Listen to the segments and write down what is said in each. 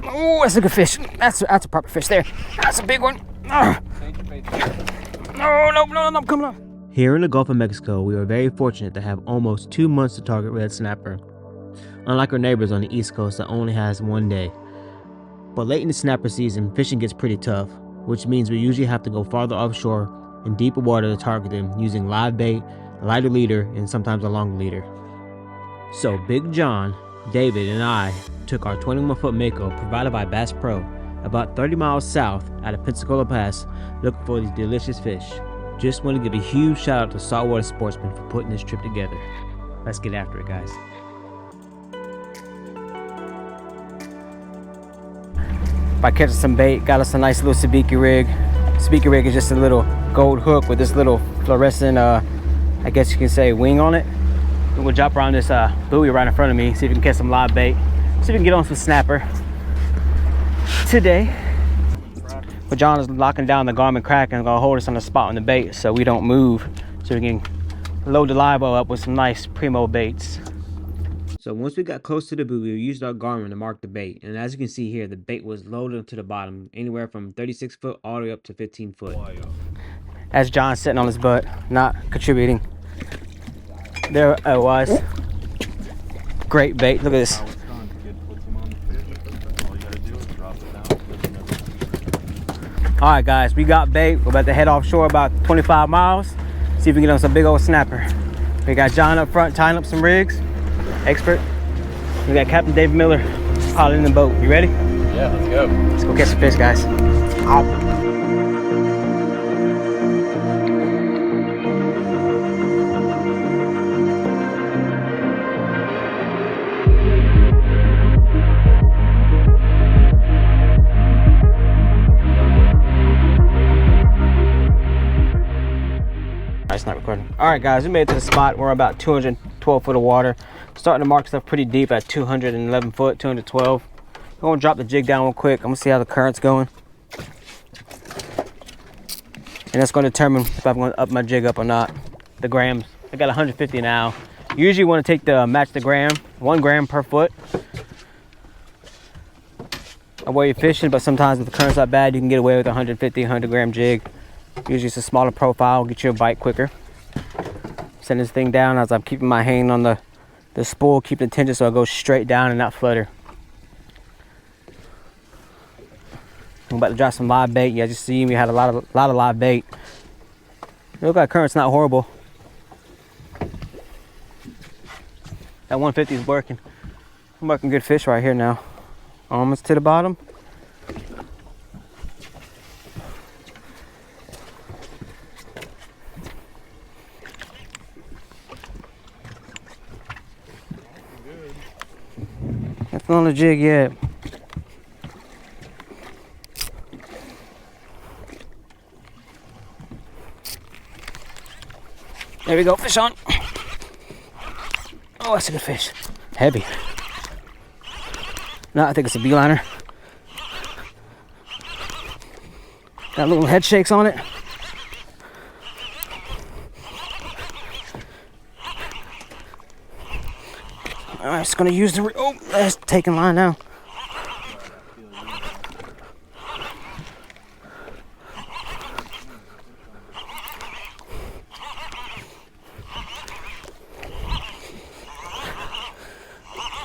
Oh, that's a good fish. That's a proper fish there. That's a big one. No, come on. Here in the Gulf of Mexico, we are very fortunate to have almost 2 months to target red snapper. Unlike our neighbors on the East Coast that only has 1 day. But late in the snapper season, fishing gets pretty tough, which means we usually have to go farther offshore in deeper water to target them using live bait, a lighter leader, and sometimes a longer leader. So Big John, David, and I took our 21-foot Mako provided by Bass Pro about 30 miles south out of Pensacola Pass looking for these delicious fish. Just want to give a huge shout out to Saltwater Sportsman for putting this trip together. Let's get after it, guys. By catching some bait, got us a nice little sabiki rig. Sabiki rig is just a little gold hook with this little fluorescent, I guess you can say, wing on it. We'll drop around this buoy right in front of me, see if we can catch some live bait. See if we can get on some snapper today. But John is locking down the Garmin Kraken and gonna hold us on the spot on the bait so we don't move, so we can load the live well up with some nice primo baits. So once we got close to the buoy, we used our Garmin to mark the bait. And as you can see here, the bait was loaded to the bottom, anywhere from 36 foot all the way up to 15 foot. As John's sitting on his butt, not contributing. There it was. Great bait, look at this. All right, guys, we got bait. We're about to head offshore about 25 miles. See if we can get on some big old snapper. We got John up front tying up some rigs. Expert. We got Captain David Miller piloting the boat. You ready? Yeah, let's go. Let's go catch some fish, guys. It's not recording. All right, guys, we made it to the spot. We're about 212 foot of water. Starting to mark stuff pretty deep at 211 foot, 212. I'm gonna drop the jig down real quick. I'm gonna see how the current's going. And that's gonna determine if I'm gonna up my jig up or not. The grams, I got 150 now. You usually wanna take the, match the gram, 1 gram per foot. Of where you're fishing, but sometimes if the current's not bad, you can get away with a 150, 100 gram jig. Usually it's a smaller profile, get you a bite quicker. Send this thing down as I'm keeping my hand on the spool, keeping the tension so it goes straight down and not flutter. I'm about to drop some live bait. Yeah, just see we had a lot of live bait. Look like current's not horrible. That 150 is working. I'm working good fish right here now. Almost to the bottom. Nothing on the jig yet. There we go, fish on. Oh, that's a good fish. Heavy. No, I think it's a beeliner. Got little head shakes on it. Alright, just gonna use the, oh, that's taking line now.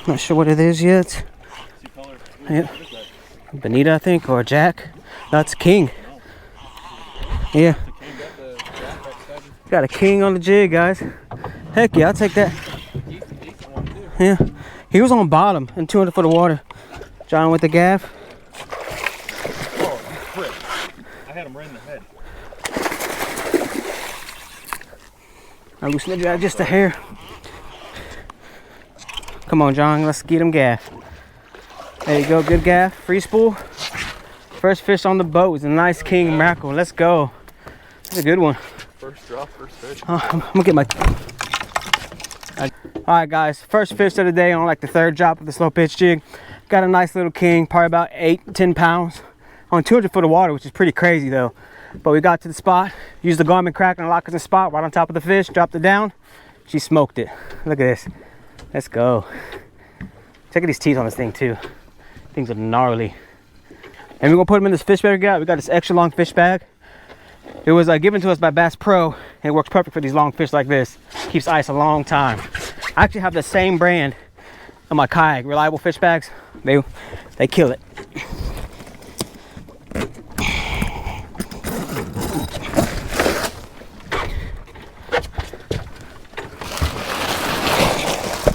Not sure what it is yet. Yeah. Bonita, I think, or Jack. That's King. Yeah. Got a king on the jig, guys. Heck yeah, I'll take that. Yeah, he was on bottom in 200 foot of water. John with the gaff. Oh, frick. I had him right in the head. I loosened it out just a hair. Come on, John, let's get him gaff. There you go, good gaff, free spool. First fish on the boat is a nice king mackerel. Let's go. That's a good one. First drop, first fish. I'm gonna get my... All right, guys, first fish of the day on like the 3rd drop of the slow pitch jig. Got a nice little king, probably about 8-10 pounds on 200 foot of water, which is pretty crazy though. But we got to the spot, used the Garmin Kraken and lock in the spot right on top of the fish, dropped it down. She smoked it. Look at this. Let's go. Check out these teeth on this thing too. Things are gnarly. And we're gonna put them in this fish bag we got. We got this extra long fish bag. It was given to us by Bass Pro, and it works perfect for these long fish like this. Keeps ice a long time. I actually have the same brand on my kayak, Reliable Fish Bags. They kill it.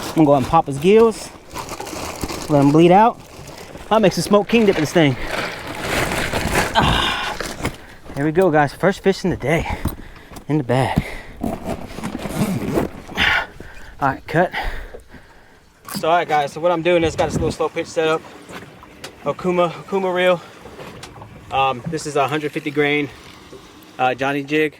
I'm gonna go ahead and pop his gills. Let him bleed out. I'll make some smoked king dip in this thing. Here we go, guys. First fish in the day. In the bag. Alright, cut. So, alright, guys. So, what I'm doing is got this little slow pitch set up. Okuma reel. This is a 150 grain Johnny jig.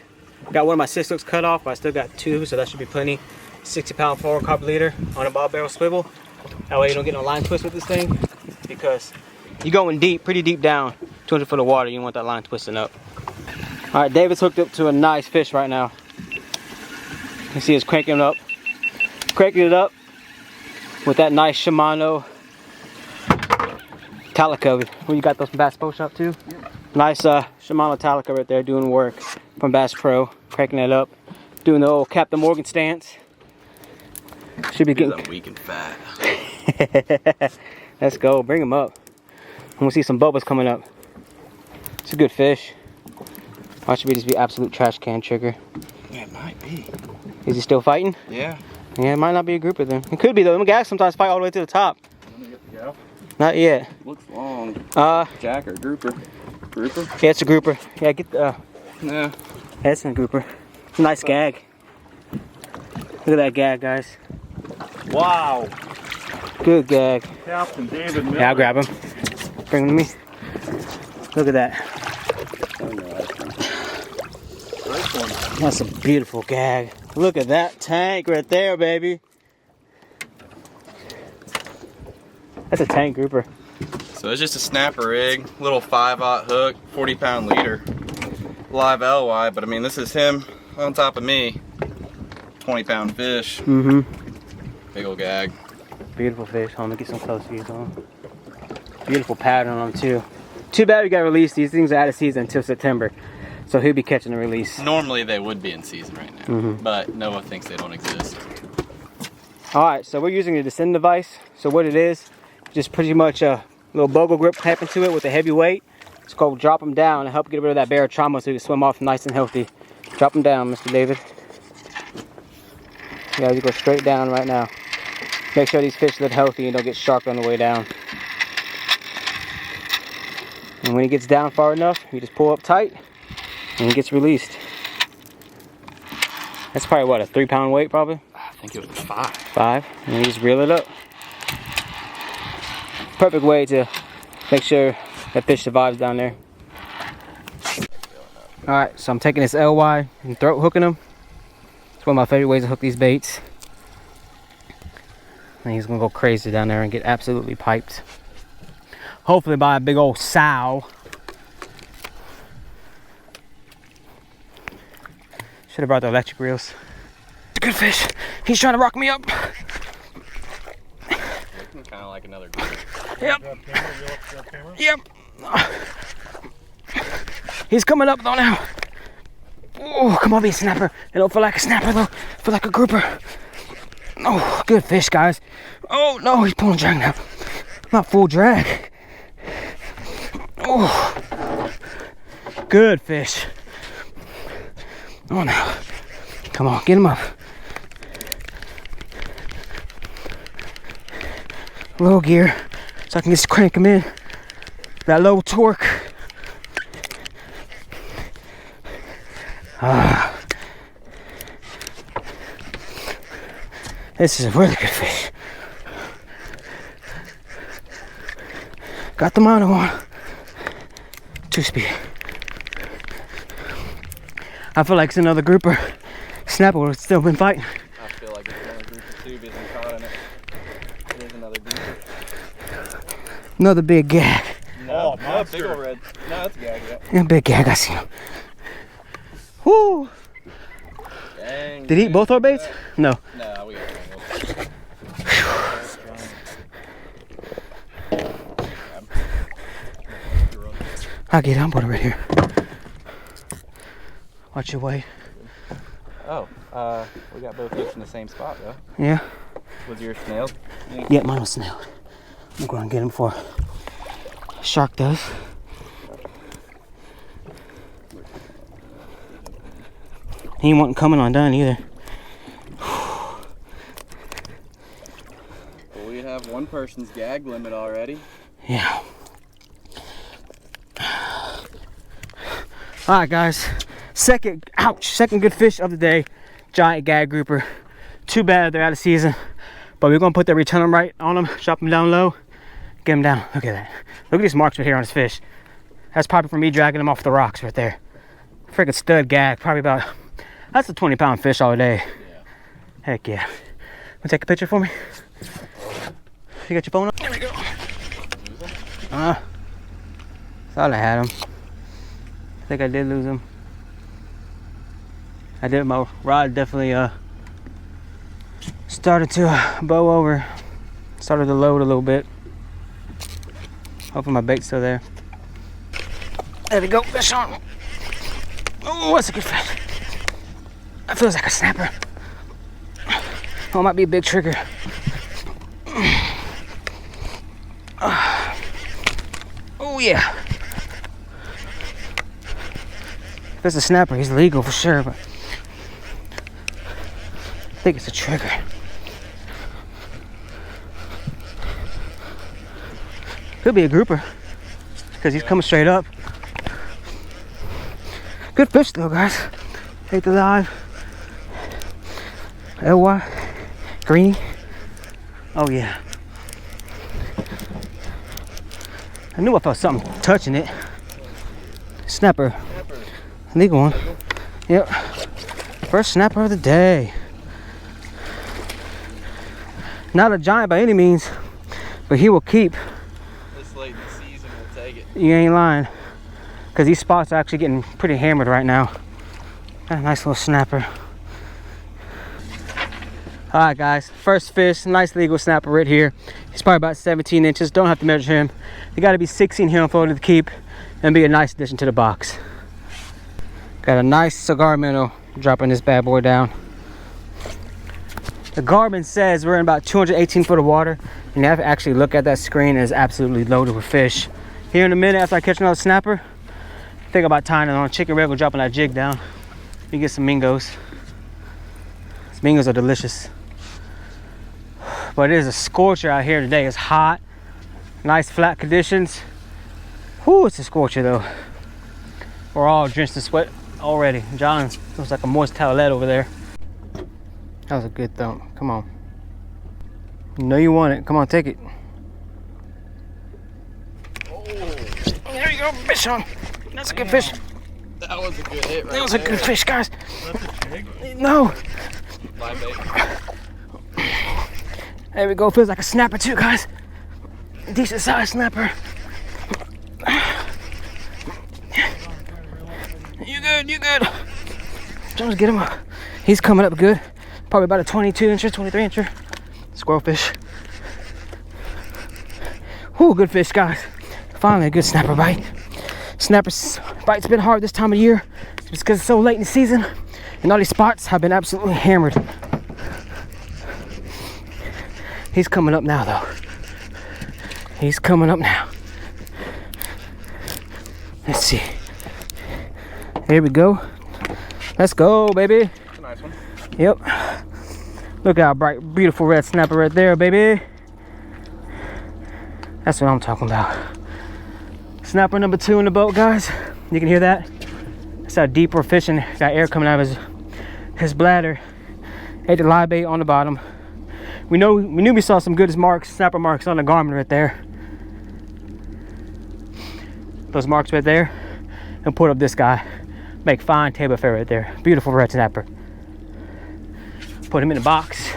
Got one of my 6 hooks cut off, but I still got 2, so that should be plenty. 60-pound fluoro carb leader on a ball barrel swivel. That way you don't get no line twist with this thing, because you're going deep, pretty deep down, 200 foot of water. You don't want that line twisting up. All right, David's hooked up to a nice fish right now. You can see it's cranking it up with that nice Shimano Talica. Well, you got those from Bass Pro Shop too? Yeah. Nice Shimano Talica right there doing work from Bass Pro, cranking it up, doing the old Captain Morgan stance. Should be getting. I'm weak and fat. Let's go, bring him up. I'm gonna see some bubbles coming up. It's a good fish. Watch me just be absolute trash can trigger. Yeah, it might be. Is he still fighting? Yeah. Yeah, it might not be a grouper then. It could be though. Them gags sometimes fight all the way to the top. Let me get the gal. Not yet. Looks long. Jack or grouper? Grouper? Yeah, it's a grouper. Yeah, get the. Yeah. That's a grouper. Nice gag. Look at that gag, guys. Wow. Good gag. Captain David Miller. Yeah, I'll grab him. Bring him to me. Look at that. That's a beautiful gag. Look at that tank right there, baby. That's a tank grouper. So it's just a snapper rig, little 5/0 hook, 40-pound leader, live LY. But I mean, this is him on top of me. 20-pound fish. Mm-hmm. Big old gag. Beautiful fish. Hold on, let me get some close views on them. Beautiful pattern on them too. Too bad we got released. These things are out of season until September, so he'll be catching a release. Normally they would be in season right now, but Noah thinks they don't exist. All right, so we're using a descend device. So what it is, just pretty much a little bogle grip tapped into it with a heavy weight. It's called drop them down to help get rid of that barotrauma so you can swim off nice and healthy. Drop them down, Mr. David. Yeah, you go straight down right now. Make sure these fish live healthy and don't get sharked on the way down. And when he gets down far enough, you just pull up tight and he gets released. That's probably what, a 3-pound weight probably? I think it was 5. 5, and you just reel it up. Perfect way to make sure that fish survives down there. Alright, so I'm taking this LY and throat hooking them. It's one of my favorite ways to hook these baits. And he's gonna go crazy down there and get absolutely piped. Hopefully by a big old sow. Should have brought the electric reels. It's a good fish. He's trying to rock me up. Looking kind of like another group. Yep. Yep. He's coming up though now. Oh, come on, be a snapper. It don't feel like a snapper though. Feel like a grouper. Oh, good fish, guys. Oh no, he's pulling drag now. Not full drag. Oh, good fish. Oh no. Come on, get him up. Low gear, so I can just crank him in. That low torque. This is a really good fish. Got the mono on. 2-speed. I feel like it's another grouper. Snapper would have still been fighting. I feel like it's another grouper too, because I'm caught in it. It is another grouper. Another big gag. No, big old red. No, that's a gag, Yeah, big gag, I see him. Woo! Dang, did he eat both our baits? No. No, we got I'll get it. I'm putting it right here. Watch your weight. Oh, we got both fish in the same spot though. Yeah. Was yours snailed? Yeah, mine was snailed. I'm going to get him before shark does. He wasn't coming undone either. Well, we have one person's gag limit already. Yeah. Alright guys, second good fish of the day. Giant gag grouper. Too bad they're out of season, but we're gonna put the return right on them, drop them down low, get them down. Look at that. Look at these marks right here on his fish. That's probably from me dragging them off the rocks right there. Freaking stud gag, probably about, that's a 20-pound fish all day. Yeah. Heck yeah. Wanna take a picture for me? You got your phone up? There we go. Thought I had him. I think I did lose him. I did. My rod definitely started to bow over. Started to load a little bit. Hopefully my bait's still there. There we go. Fish on. Oh, that's a good fish. That feels like a snapper. Oh, it might be a big trigger. Oh yeah. If it's a snapper, he's legal for sure, but I think it's a trigger. Could be a grouper, because he's coming straight up. Good fish though, guys. Take the live. LY. Green. Oh yeah. I knew I felt something touching it. Snapper. Legal one. Yep. First snapper of the day. Not a giant by any means, but he will keep. This late in the season, we'll take it. You ain't lying. Because these spots are actually getting pretty hammered right now. Got a nice little snapper. Alright guys, first fish, nice legal snapper right here. He's probably about 17 inches, don't have to measure him. You gotta be 16 here for to keep and be a nice addition to the box. Got a nice cigar minnow dropping this bad boy down. The Garmin says we're in about 218 foot of water, and you have to actually look at that screen. It's absolutely loaded with fish. Here in a minute after I catch another snapper, think about tying it on a chicken rig or dropping that jig down. You get some mingos. These mingos are delicious. But it is a scorcher out here today. It's hot, nice flat conditions. Whoo, it's a scorcher though. We're all drenched in sweat already. John looks like a moist towelette over there. That was a good thump. Come on. You know you want it. Come on, take it. Oh, there you go. Fish on. That's a good fish. that was a good hit right there. That was a good fish, guys. No. Live bait. There we go. Feels like a snapper too, guys. Decent sized snapper. You good, you good. Jones, get him up. He's coming up good. Probably about a 22 incher, 23 incher. Squirrel fish. Whoo, good fish, guys. Finally a good snapper bite. Snapper bite's been hard this time of year. Just because it's so late in the season. And all these spots have been absolutely hammered. He's coming up now, though. He's coming up now. Let's see. Here we go. Let's go, baby. That's a nice one. Yep. Look at how bright, beautiful red snapper right there, baby. That's what I'm talking about. Snapper number 2 in the boat, guys. You can hear that? That's how deep we're fishing. Got air coming out of his bladder. Ate the live bait on the bottom. We knew we saw some good marks, snapper marks on the Garmin right there. Those marks right there. And put up this guy. Make fine table fare right there. Beautiful red snapper. Put him in the box.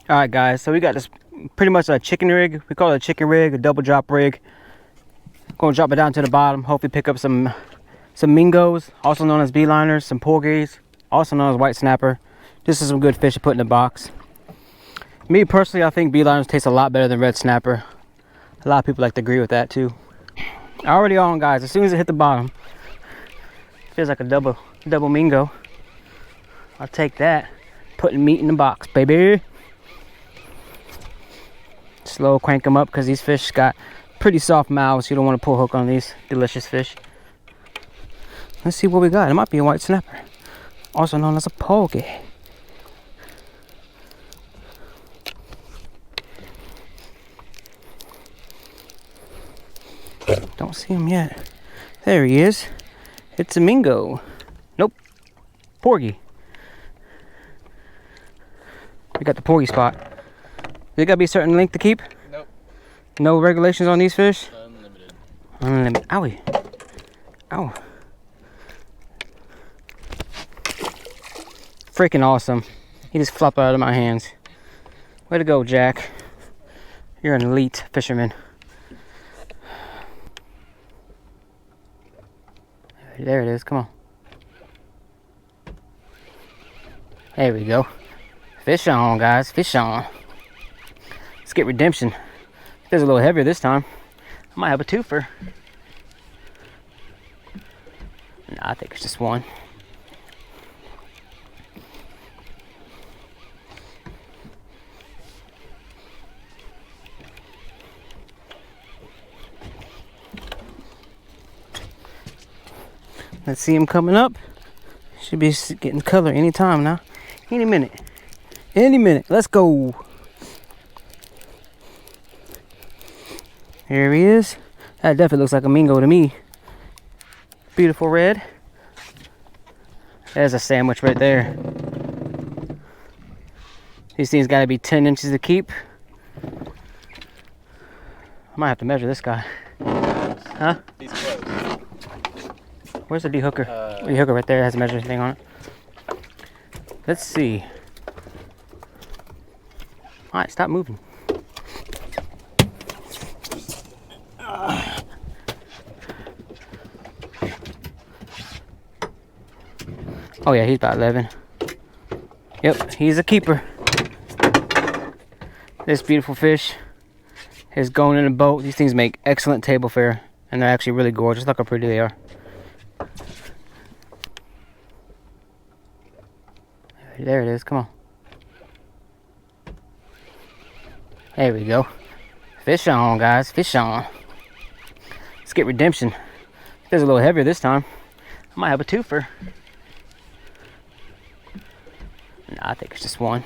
All right, guys. So we got this pretty much a chicken rig. We call it a chicken rig, a double drop rig. Gonna drop it down to the bottom. Hopefully pick up some mingos, also known as beeliners, some porgies, also known as white snapper. This is some good fish to put in the box. Me personally, I think beeliners taste a lot better than red snapper. A lot of people like to agree with that too. Already on, guys. As soon as it hit the bottom, feels like a double mingo. I'll take that. Putting meat in the box, baby. Slow crank them up because these fish got pretty soft mouths. You don't want to pull hook on these delicious fish. Let's see what we got. It might be a white snapper, also known as a poke. Don't see him yet. There he is. It's a mingo. Nope. Porgy. We got the porgy spot. They gotta be a certain length to keep? Nope. No regulations on these fish? Unlimited. Unlimited. Owie. Ow. Freaking awesome. He just flopped out of my hands. Way to go, Jack. You're an elite fisherman. There it is. Come on. There we go. Fish on, guys. Fish on. Let's get redemption. Feels a little heavier this time. I might have a twofer. Nah, I think it's just one. Let's see him coming up. Should be getting color anytime now. Any minute. Any minute. Let's go. Here he is. That definitely looks like a mingo to me. Beautiful red. There's a sandwich right there. These things gotta be 10 inches to keep. I might have to measure this guy. Huh? He's close. Where's the de-hooker? De-hooker right there has a measuring thing on it. Let's see. Alright, stop moving. Oh yeah, he's about 11. Yep, he's a keeper. This beautiful fish is going in a boat. These things make excellent table fare, and they're actually really gorgeous. Look how pretty they are. There it is. Come on. There we go. Fish on, guys. Fish on. Let's get redemption. Feels a little heavier this time. I might have a twofer. Nah, I think it's just one.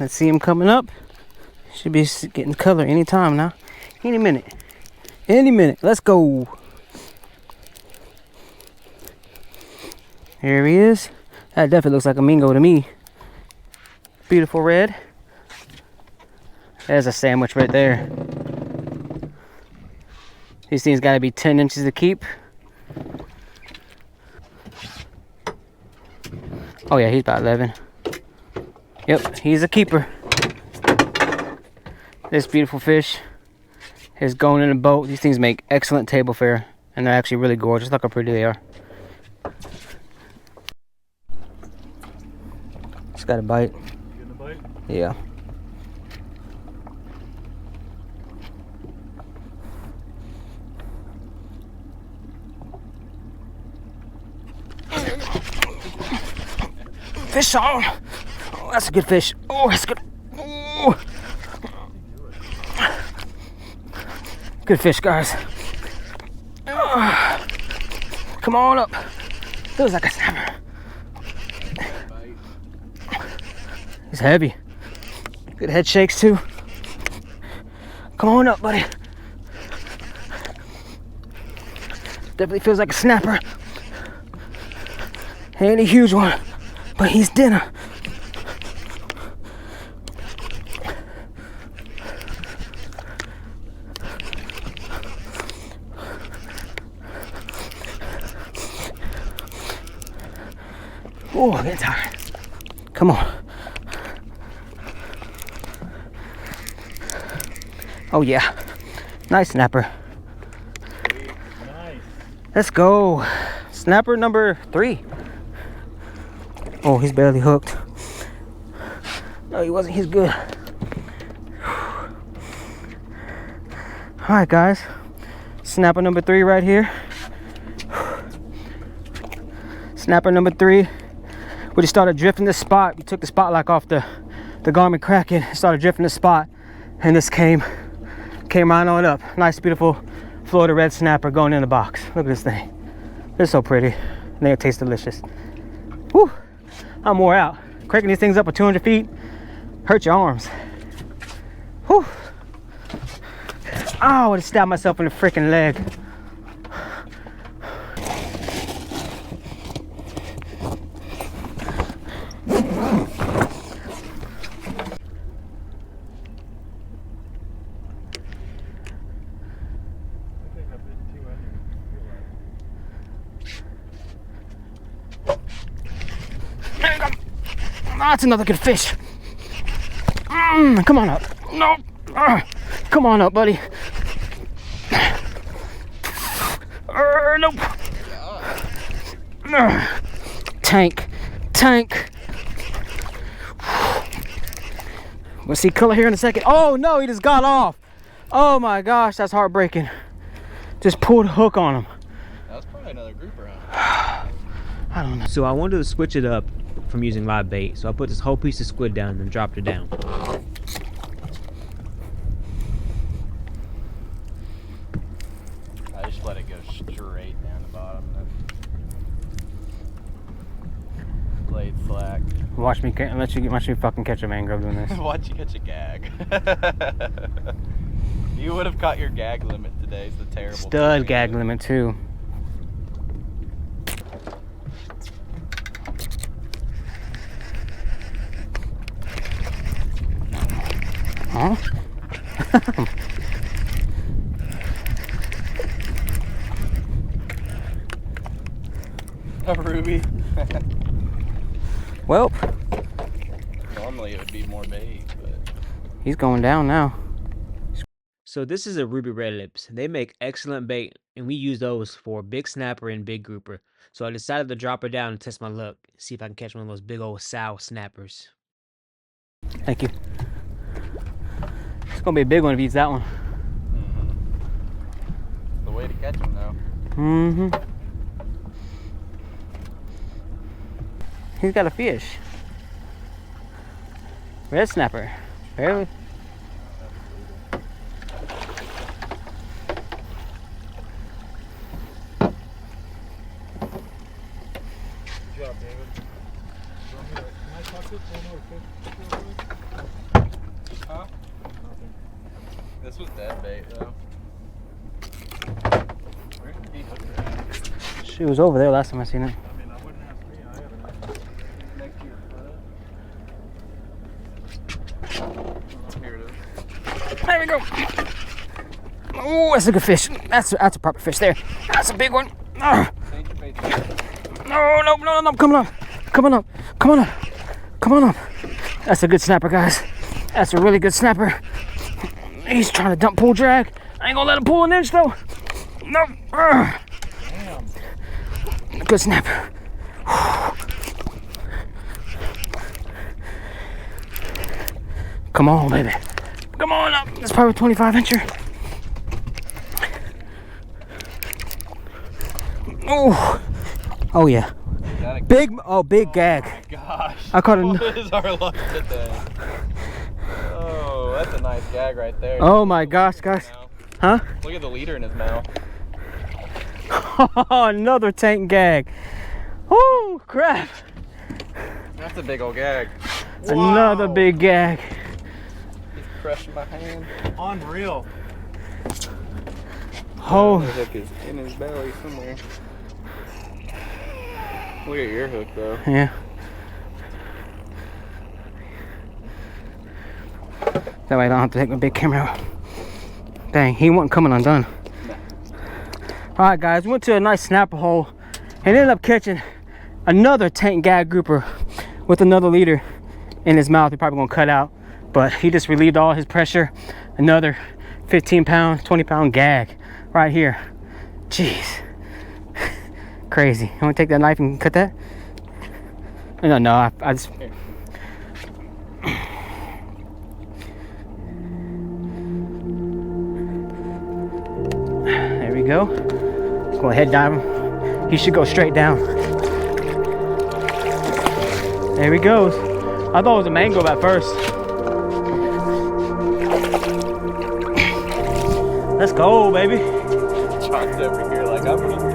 Let's see him coming up. Should be getting color anytime now. Any minute. Any minute. Let's go. Here he is. That definitely looks like a mingo to me. Beautiful red. There's a sandwich right there. These things gotta be 10 inches to keep. Oh yeah, he's about 11. Yep, he's a keeper. This beautiful fish is going in a boat. These things make excellent table fare, and they're actually really gorgeous. Look how pretty they are. Just got a bite. Getting a bite? Yeah. Fish on. Oh, that's a good fish. Oh, that's good. Oh. Good fish, guys. Oh. Come on up. Feels like a snapper. He's heavy. Good head shakes too. Come on up, buddy. Definitely feels like a snapper. Ain't a huge one, but he's dinner. Oh, I'm getting tired. Come on. Oh yeah, nice snapper. Nice. Let's go. Snapper number 3. Oh, he's barely hooked. No, he wasn't. He's good. All right, guys. Snapper number 3 right here. Snapper number 3. We just started drifting this spot. We took the spot lock off the Garmin Kraken. Started drifting the spot, and this came right on up. Nice, beautiful Florida red snapper going in the box. Look at this thing. It's so pretty. And they taste delicious. Whew. I'm wore out. Cranking these things up at 200 feet hurt your arms. Whew. Oh, I would have stabbed myself in the freaking leg. There you go. Oh, that's another good fish. Come on up. No. Come on up, buddy. Nope. Tank. We'll see color here in a second. Oh no, he just got off. Oh my gosh, that's heartbreaking. Just pulled a hook on him. That was probably another grouper, huh? I don't know. So I wanted to switch it up from using live bait. So I put this whole piece of squid down and dropped it down. I just let it go straight down the bottom. Blade slack. Watch me fucking catch a mangrove doing this. Watch you catch a gag. You would have caught your gag limit today. It's the terrible. Stud gag limit too. Huh? A ruby. Well, normally it would be more bait, but he's going down now. So this is a ruby red lips. They make excellent bait, and we use those for big snapper and big grouper. So I decided to drop her down and test my luck, see if I can catch one of those big old sow snappers. Thank you. It's gonna be a big one if he eats that one. The way to catch them, though. He's got a fish. Red snapper. Barely. Good job, David. Can I touch it? Huh? This was dead bait, though. Where did he hook it? She was over there last time I seen it. I mean, I wouldn't ask me. I haven't. Next to your foot. Here it is. There we go. Oh, that's a good fish. That's a proper fish there. That's a big one. No. Come on up. That's a good snapper, guys. That's a really good snapper. He's trying to dump pull drag. I ain't gonna let him pull an inch though. No. Damn. Good snapper. Come on, baby. Come on up. That's probably a 25 incher. Oh yeah. Big gag. Gosh. I caught a. What is our luck today? Oh, that's a nice gag right there. Oh my gosh, guys. Huh? Look at the leader in his mouth. Another tank gag. Oh crap. That's a big old gag. Another big gag. He's crushing my hand. Unreal. Oh. The hook is in his belly somewhere. Look at your hook though. Yeah. That way I don't have to take my big camera out. Dang, he wasn't coming undone. Alright guys, we went to a nice snapper hole and ended up catching another tank gag grouper with another leader in his mouth. He's probably gonna cut out, but he just relieved all his pressure. Another 15 pound, 20 pound gag right here. Jeez. Crazy. You want to take that knife and cut that? No, I just... There we go. Go ahead, dive him. He should go straight down. There he goes. I thought it was a mango at first. Let's go, baby. Chalk's over here like I'm